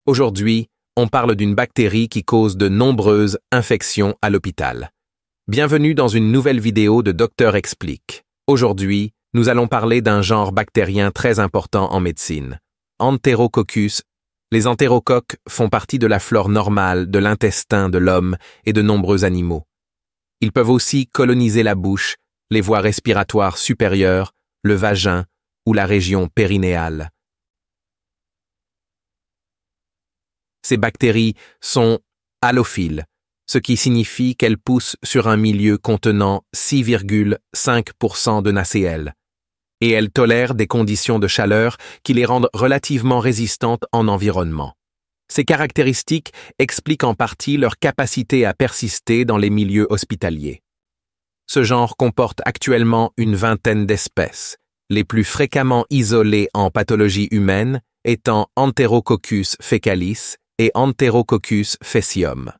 Aujourd'hui, on parle d'une bactérie qui cause de nombreuses infections à l'hôpital. Bienvenue dans une nouvelle vidéo de Docteur Explique. Aujourd'hui, nous allons parler d'un genre bactérien très important en médecine, Enterococcus. Les entérocoques font partie de la flore normale de l'intestin de l'homme et de nombreux animaux. Ils peuvent aussi coloniser la bouche, les voies respiratoires supérieures, le vagin ou la région périnéale. Ces bactéries sont halophiles, ce qui signifie qu'elles poussent sur un milieu contenant 6,5% de NaCl, et elles tolèrent des conditions de chaleur qui les rendent relativement résistantes en environnement. Ces caractéristiques expliquent en partie leur capacité à persister dans les milieux hospitaliers. Ce genre comporte actuellement une vingtaine d'espèces, les plus fréquemment isolées en pathologie humaine étant Enterococcus faecalis et Enterococcus faecium.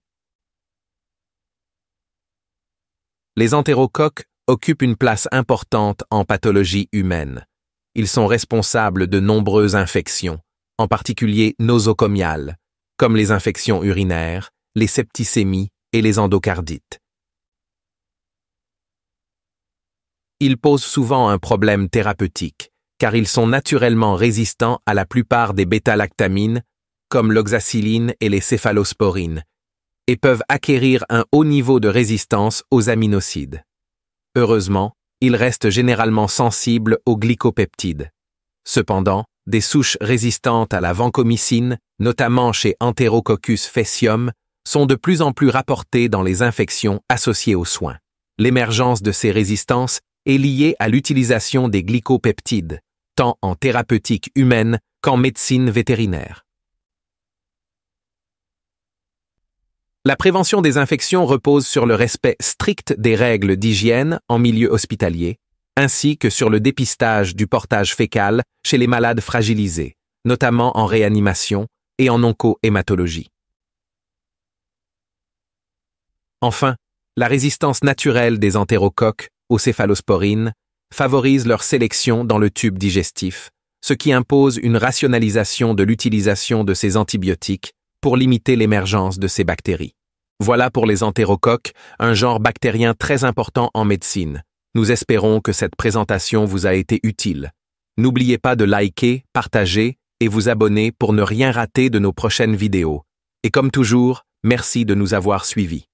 Les entérocoques occupent une place importante en pathologie humaine. Ils sont responsables de nombreuses infections, en particulier nosocomiales, comme les infections urinaires, les septicémies et les endocardites. Ils posent souvent un problème thérapeutique, car ils sont naturellement résistants à la plupart des bêta-lactamines, comme l'oxacilline et les céphalosporines, et peuvent acquérir un haut niveau de résistance aux aminosides. Heureusement, ils restent généralement sensibles aux glycopeptides. Cependant, des souches résistantes à la vancomycine, notamment chez Enterococcus faecium, sont de plus en plus rapportées dans les infections associées aux soins. L'émergence de ces résistances est liée à l'utilisation des glycopeptides, tant en thérapeutique humaine qu'en médecine vétérinaire. La prévention des infections repose sur le respect strict des règles d'hygiène en milieu hospitalier, ainsi que sur le dépistage du portage fécal chez les malades fragilisés, notamment en réanimation et en oncohématologie. Enfin, la résistance naturelle des entérocoques aux céphalosporines favorise leur sélection dans le tube digestif, ce qui impose une rationalisation de l'utilisation de ces antibiotiques pour limiter l'émergence de ces bactéries. Voilà pour les entérocoques, un genre bactérien très important en médecine. Nous espérons que cette présentation vous a été utile. N'oubliez pas de liker, partager et vous abonner pour ne rien rater de nos prochaines vidéos. Et comme toujours, merci de nous avoir suivis.